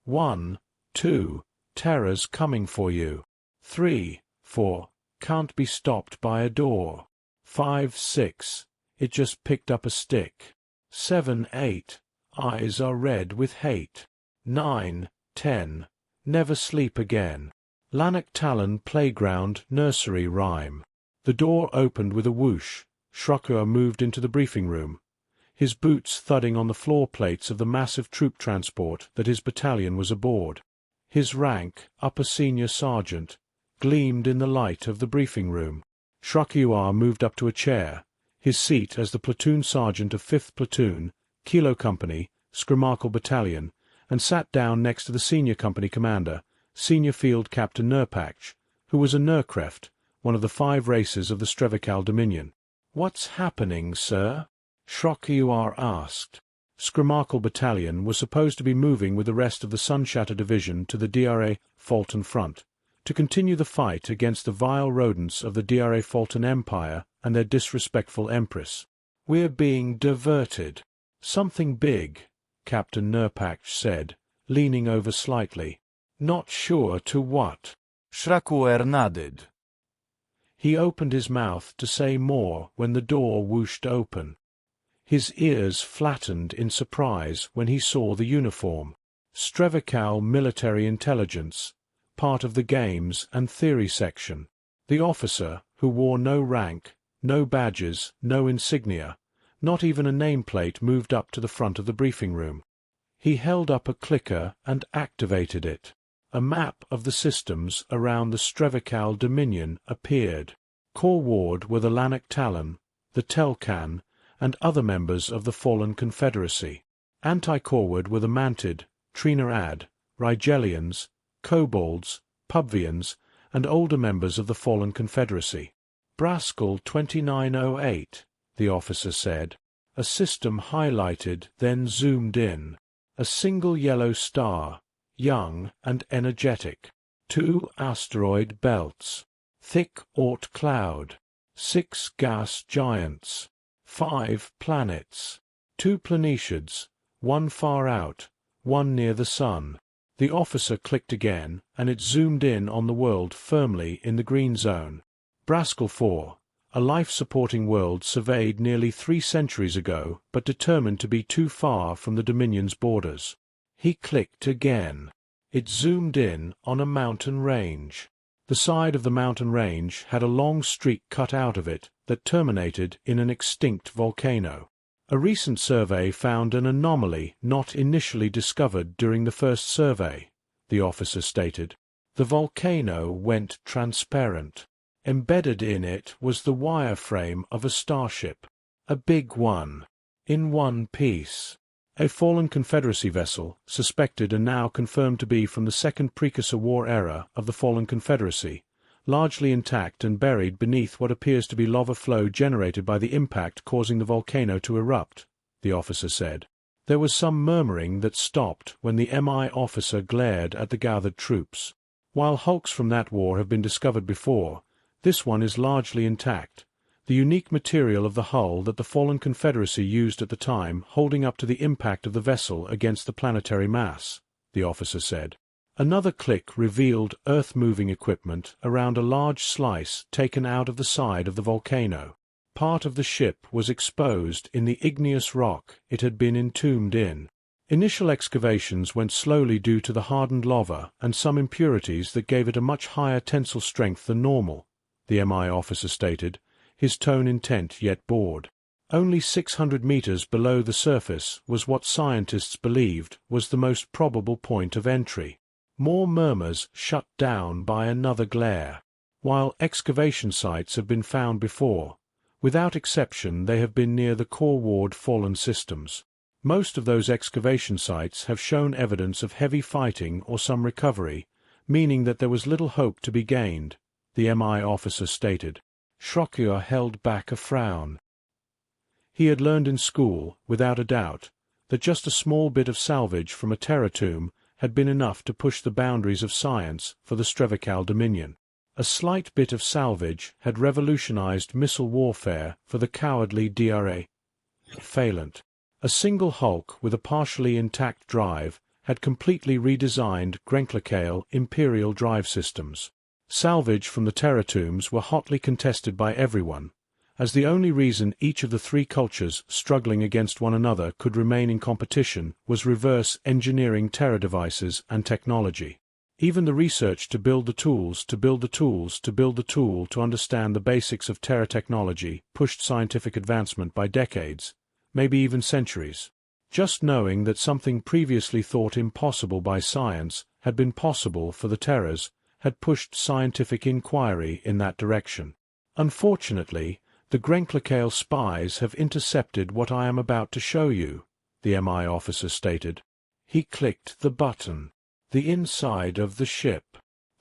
1, 2, terror's coming for you. 3, 4, can't be stopped by a door. 5, 6, it just picked up a stick. 7, 8, eyes are red with hate. 9, 10, never sleep again. Lanark Talon Playground Nursery Rhyme. The door opened with a whoosh. Shrokur moved into the briefing room, his boots thudding on the floor plates of the massive troop transport that his battalion was aboard. His rank, upper senior sergeant, gleamed in the light of the briefing room. Shrokur moved up to a chair, his seat as the platoon sergeant of 5th Platoon, Kilo Company, Scrimarkle Battalion, and sat down next to the senior company commander, Senior Field Captain Nurpatch, who was a Nurkreft, one of the 5 races of the Strevikal Dominion. "What's happening, sir?" Shrokur asked. Scrimarkle Battalion was supposed to be moving with the rest of the Sunshatter Division to the DRA Fulton front, to continue the fight against the vile rodents of the DRA Fulton Empire and their disrespectful Empress. "We're being diverted." "Something big," Captain Nurpatch said, leaning over slightly. "Not sure to what." Shrokur nodded. He opened his mouth to say more when the door whooshed open. His ears flattened in surprise when he saw the uniform. Strevikal Military Intelligence, part of the Games and Theory section. The officer, who wore no rank, no badges, no insignia, not even a nameplate, moved up to the front of the briefing room. He held up a clicker and activated it. A map of the systems around the Strevikal Dominion appeared. Core Ward were the Lanark Talon, the Telkan, and other members of the Fallen Confederacy. Anti-Corward were the Mantid, Trina-Ad, Rigelians, Kobolds, Pubvians, and older members of the Fallen Confederacy. "Brascal 2908, the officer said. A system highlighted, then zoomed in. A single yellow star, young and energetic. 2 asteroid belts. Thick Oort cloud. 6 gas giants. 5 planets. 2 planetiads, 1 far out, 1 near the sun." The officer clicked again, and it zoomed in on the world firmly in the green zone. Brascal 4, a life-supporting world surveyed nearly 3 centuries ago, but determined to be too far from the Dominion's borders. He clicked again. It zoomed in on a mountain range. The side of the mountain range had a long streak cut out of it that terminated in an extinct volcano. A recent survey found an anomaly not initially discovered during the first survey, the officer stated. The volcano went transparent. Embedded in it was the wireframe of a starship, a big one, in one piece. A Fallen Confederacy vessel, suspected and now confirmed to be from the Second Precursor War era of the Fallen Confederacy, largely intact and buried beneath what appears to be lava flow generated by the impact causing the volcano to erupt, the officer said. There was some murmuring that stopped when the MI officer glared at the gathered troops. While hulks from that war have been discovered before, this one is largely intact, the unique material of the hull that the Fallen Confederacy used at the time holding up to the impact of the vessel against the planetary mass, the officer said. Another click revealed earth-moving equipment around a large slice taken out of the side of the volcano. Part of the ship was exposed in the igneous rock it had been entombed in. Initial excavations went slowly due to the hardened lava and some impurities that gave it a much higher tensile strength than normal, the MI officer stated, his tone intent yet bored. Only 600 meters below the surface was what scientists believed was the most probable point of entry. More murmurs shut down by another glare. While excavation sites have been found before, without exception they have been near the Core Ward fallen systems. Most of those excavation sites have shown evidence of heavy fighting or some recovery, meaning that there was little hope to be gained, the MI officer stated. Shrokur held back a frown. He had learned in school, without a doubt, that just a small bit of salvage from a terror tomb had been enough to push the boundaries of science for the Strevikal Dominion. A slight bit of salvage had revolutionized missile warfare for the cowardly DRA. Phalant. A single hulk with a partially intact drive had completely redesigned Grenkleikale Imperial drive systems. Salvage from the Terra tombs were hotly contested by everyone, as the only reason each of the three cultures struggling against one another could remain in competition was reverse engineering Terra devices and technology. Even the research to build the tools to build the tools to build the tool to understand the basics of Terra technology pushed scientific advancement by decades, maybe even centuries. Just knowing that something previously thought impossible by science had been possible for the Terras had pushed scientific inquiry in that direction. Unfortunately, the Grenkleikale spies have intercepted what I am about to show you, the MI officer stated. He clicked the button. The inside of the ship.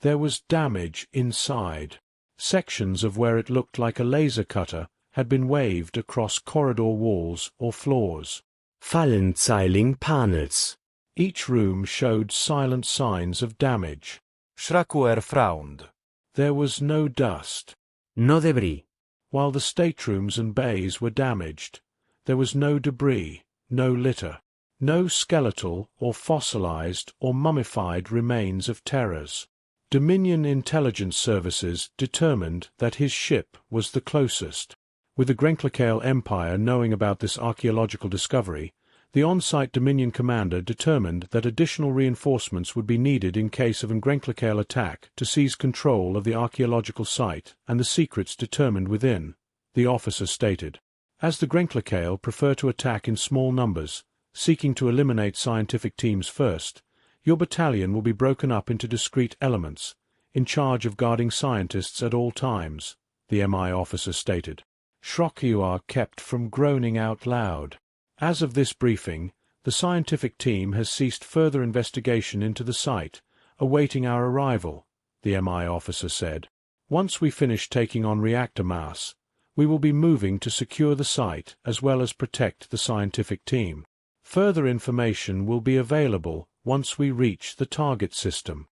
There was damage inside. Sections of where it looked like a laser cutter had been waved across corridor walls or floors. Fallenzeiling panels. Each room showed silent signs of damage. Ch.9 frowned. There was no dust. No debris. While the staterooms and bays were damaged, there was no debris, no litter. No skeletal or fossilized or mummified remains of Terras. Dominion intelligence services determined that his ship was the closest. With the Grenkleikale Empire knowing about this archaeological discovery, the on-site Dominion commander determined that additional reinforcements would be needed in case of an Grenkleikale attack to seize control of the archaeological site and the secrets determined within, the officer stated. As the Grenkleikale prefer to attack in small numbers, seeking to eliminate scientific teams first, your battalion will be broken up into discrete elements, in charge of guarding scientists at all times, the MI officer stated. Ch.9 kept from groaning out loud. As of this briefing, the scientific team has ceased further investigation into the site, awaiting our arrival, the MI officer said. Once we finish taking on reactor mass, we will be moving to secure the site as well as protect the scientific team. Further information will be available once we reach the target system.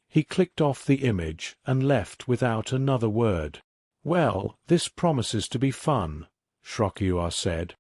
He clicked off the image and left without another word. Well, this promises to be fun, Ch.9 said.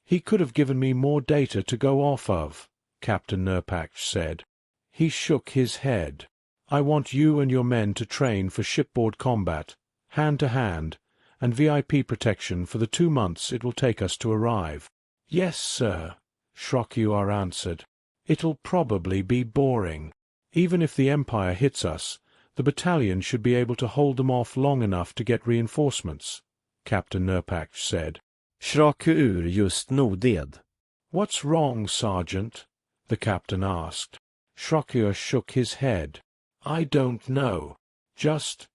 He could have given me more data to go off of, Captain Nurpach said. He shook his head. I want you and your men to train for shipboard combat, hand to hand, and VIP protection for the 2 months it will take us to arrive. Yes, sir. Ch.9 answered. It'll probably be boring. Even if the Empire hits us, the battalion should be able to hold them off long enough to get reinforcements, Captain Nurpach said. Ch.9 just noded. What's wrong, Sergeant? The captain asked. Ch.9 shook his head. I don't know. Just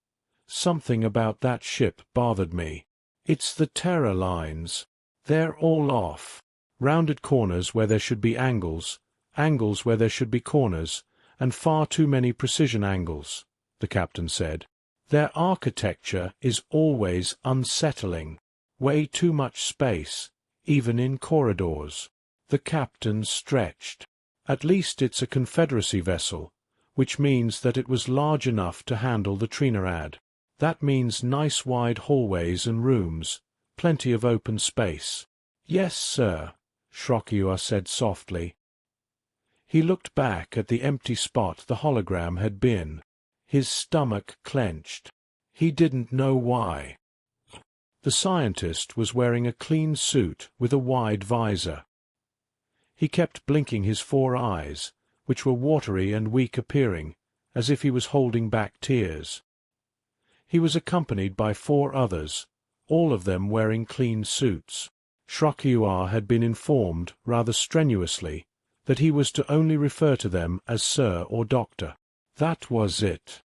something about that ship bothered me. It's the Terra lines. They're all off. Rounded corners where there should be angles, angles where there should be corners, and far too many precision angles, the captain said. Their architecture is always unsettling. Way too much space, even in corridors. The captain stretched. At least it's a Confederacy vessel, which means that it was large enough to handle the Trinidad. That means nice wide hallways and rooms, plenty of open space. Yes, sir. Ch.9 said softly. He looked back at the empty spot the hologram had been. His stomach clenched. He didn't know why. The scientist was wearing a clean suit with a wide visor. He kept blinking his 4 eyes, which were watery and weak-appearing, as if he was holding back tears. He was accompanied by 4 others, all of them wearing clean suits. Ch.9 had been informed, rather strenuously, that he was to only refer to them as Sir or Doctor. That was it.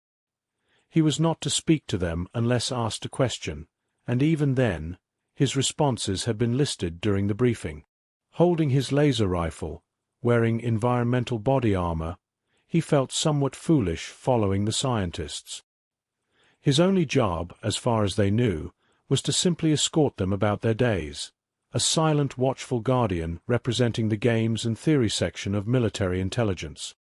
He was not to speak to them unless asked a question, and even then, his responses had been listed during the briefing. Holding his laser rifle, wearing environmental body armor, he felt somewhat foolish following the scientists. His only job, as far as they knew, was to simply escort them about their days, a silent watchful guardian representing the games and theory section of military intelligence.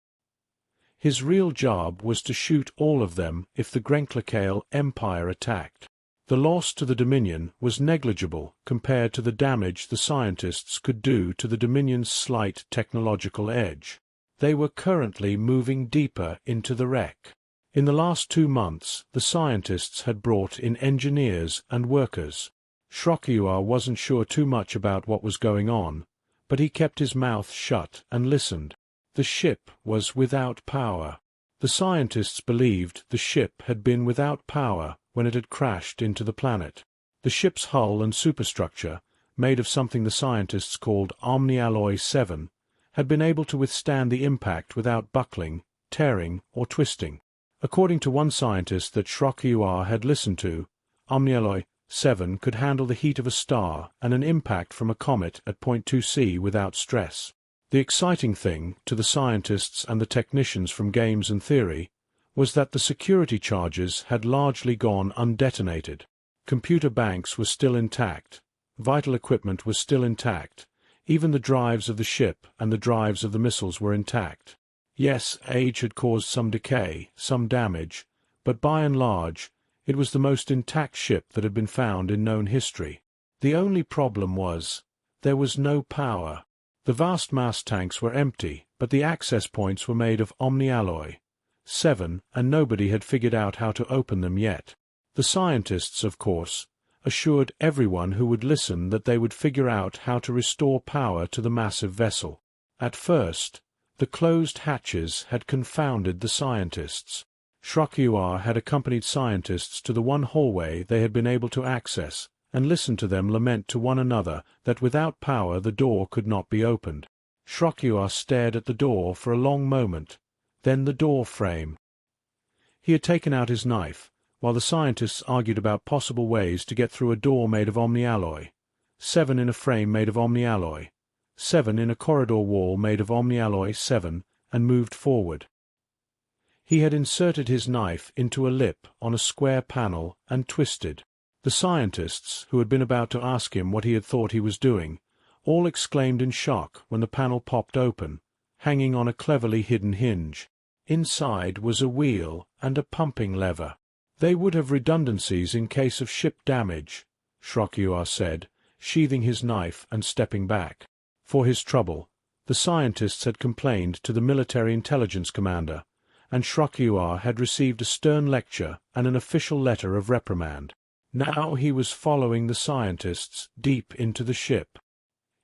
His real job was to shoot all of them if the Grenkleikale Empire attacked. The loss to the Dominion was negligible compared to the damage the scientists could do to the Dominion's slight technological edge. They were currently moving deeper into the wreck. In the last 2 months, the scientists had brought in engineers and workers. Shrokyuar wasn't sure too much about what was going on, but he kept his mouth shut and listened. The ship was without power. The scientists believed the ship had been without power when it had crashed into the planet. The ship's hull and superstructure, made of something the scientists called Omnialloy 7, had been able to withstand the impact without buckling, tearing, or twisting. According to one scientist that Shrokyuar had listened to, Omnialloy 7 could handle the heat of a star and an impact from a comet at point 2C without stress. The exciting thing, to the scientists and the technicians from games and theory, was that the security charges had largely gone undetonated. Computer banks were still intact. Vital equipment was still intact. Even the drives of the ship and the drives of the missiles were intact. Yes, age had caused some decay, some damage, but by and large, it was the most intact ship that had been found in known history. The only problem was, there was no power. The vast mass tanks were empty, but the access points were made of Omnialloy 7, and nobody had figured out how to open them yet. The scientists, of course, assured everyone who would listen that they would figure out how to restore power to the massive vessel. At first, the closed hatches had confounded the scientists. Shrokyuar had accompanied scientists to the one hallway they had been able to access, and listened to them lament to one another that without power the door could not be opened. Shrokyuar stared at the door for a long moment, then the door frame. He had taken out his knife, while the scientists argued about possible ways to get through a door made of Omnialloy 7 in a frame made of Omnialloy 7 in a corridor wall made of Omnialloy 7, and moved forward. He had inserted his knife into a lip on a square panel and twisted. The scientists, who had been about to ask him what he had thought he was doing, all exclaimed in shock when the panel popped open, hanging on a cleverly hidden hinge. Inside was a wheel and a pumping lever. They would have redundancies in case of ship damage, Shrokyuar said, sheathing his knife and stepping back. For his trouble, the scientists had complained to the military intelligence commander, and Shrokyuar had received a stern lecture and an official letter of reprimand. Now he was following the scientists deep into the ship.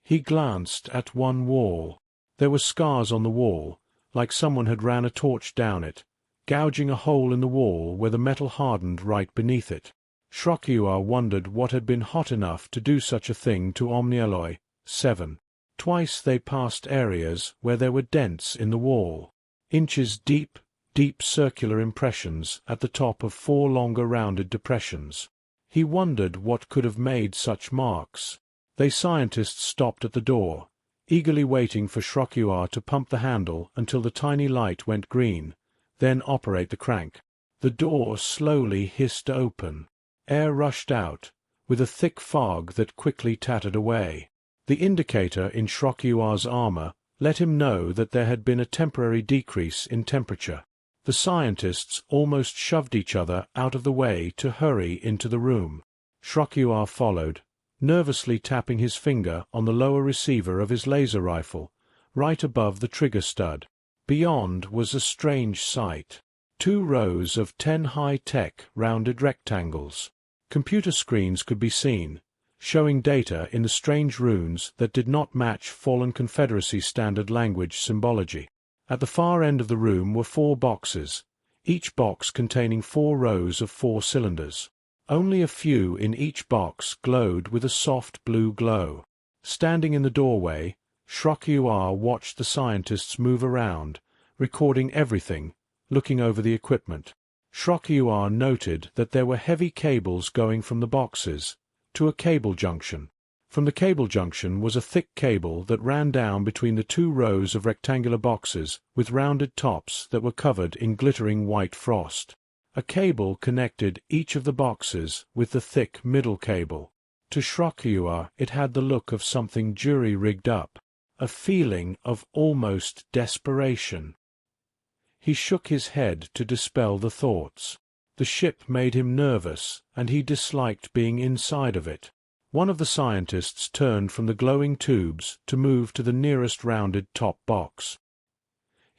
He glanced at one wall. There were scars on the wall, like someone had ran a torch down it, gouging a hole in the wall where the metal hardened right beneath it. Shrokyuar wondered what had been hot enough to do such a thing to Omnialloy 7. Twice they passed areas where there were dents in the wall, inches deep, deep circular impressions at the top of 4 longer rounded depressions. He wondered what could have made such marks. They scientists stopped at the door, eagerly waiting for Shrokyuar to pump the handle until the tiny light went green, then operate the crank. The door slowly hissed open. Air rushed out, with a thick fog that quickly tattered away. The indicator in Shrokyuar's armor let him know that there had been a temporary decrease in temperature. The scientists almost shoved each other out of the way to hurry into the room. Shrokyuar followed, nervously tapping his finger on the lower receiver of his laser rifle, right above the trigger stud. Beyond was a strange sight. 2 rows of 10 high-tech rounded rectangles. Computer screens could be seen, showing data in the strange runes that did not match Fallen Confederacy standard language symbology. At the far end of the room were 4 boxes, each box containing 4 rows of 4 cylinders. Only a few in each box glowed with a soft blue glow. Standing in the doorway, Shrokyuar watched the scientists move around, recording everything, looking over the equipment. Shrokyuar noted that there were heavy cables going from the boxes to a cable junction. From the cable junction was a thick cable that ran down between the 2 rows of rectangular boxes with rounded tops that were covered in glittering white frost. A cable connected each of the boxes with the thick middle cable. To Shrokyuar it had the look of something jury-rigged up, a feeling of almost desperation. He shook his head to dispel the thoughts. The ship made him nervous, and he disliked being inside of it. One of the scientists turned from the glowing tubes to move to the nearest rounded top box.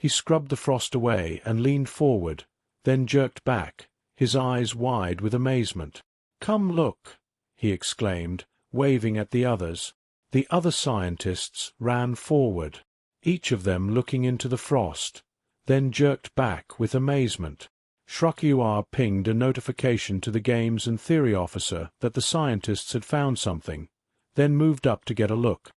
He scrubbed the frost away and leaned forward, then jerked back, his eyes wide with amazement. "Come look!" he exclaimed, waving at the others. The other scientists ran forward, each of them looking into the frost, then jerked back with amazement. Ch.9 pinged a notification to the games and theory officer that the scientists had found something, then moved up to get a look.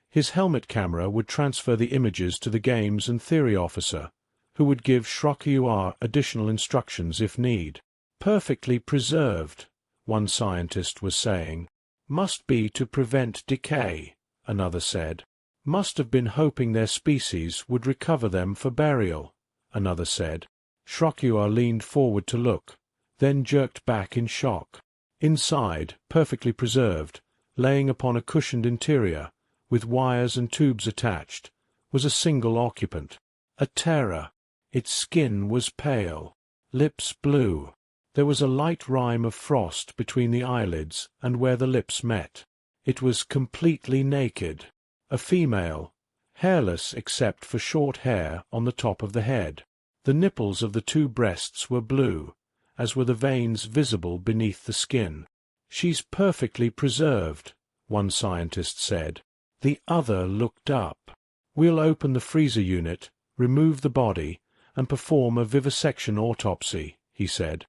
His helmet camera would transfer the images to the games and theory officer, who would give Ch.9 additional instructions if need. "Perfectly preserved," one scientist was saying. "Must be to prevent decay," another said. "Must have been hoping their species would recover them for burial," another said. Ch.9 leaned forward to look, then jerked back in shock. Inside, perfectly preserved, laying upon a cushioned interior, with wires and tubes attached, was a single occupant. A terror. Its skin was pale, lips blue. There was a light rime of frost between the eyelids and where the lips met. It was completely naked. A female, hairless except for short hair on the top of the head. The nipples of the two breasts were blue, as were the veins visible beneath the skin. "She's perfectly preserved," one scientist said. The other looked up. "We'll open the freezer unit, remove the body, and perform a vivisection autopsy," he said.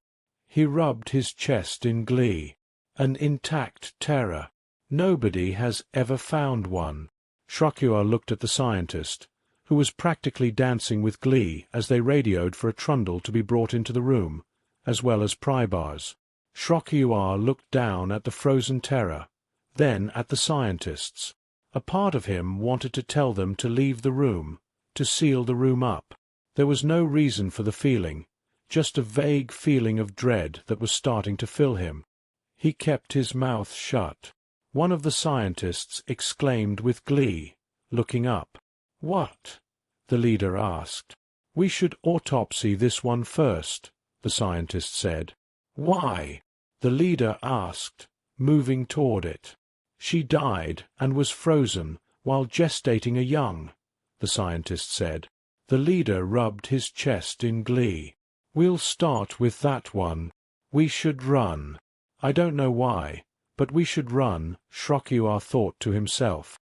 He rubbed his chest in glee. "An intact terror. Nobody has ever found one." Ch.9 looked at the scientist, who was practically dancing with glee as they radioed for a trundle to be brought into the room, as well as pry bars. Ch.9 looked down at the frozen terror, then at the scientists. A part of him wanted to tell them to leave the room, to seal the room up. There was no reason for the feeling, just a vague feeling of dread that was starting to fill him. He kept his mouth shut. One of the scientists exclaimed with glee, looking up. "What?" the leader asked. "We should autopsy this one first," the scientist said. "Why?" the leader asked, moving toward it. "She died and was frozen while gestating a young," the scientist said. The leader rubbed his chest in glee. "We'll start with that one. We should run." I don't know why, but we should run, Ch.9 thought to himself.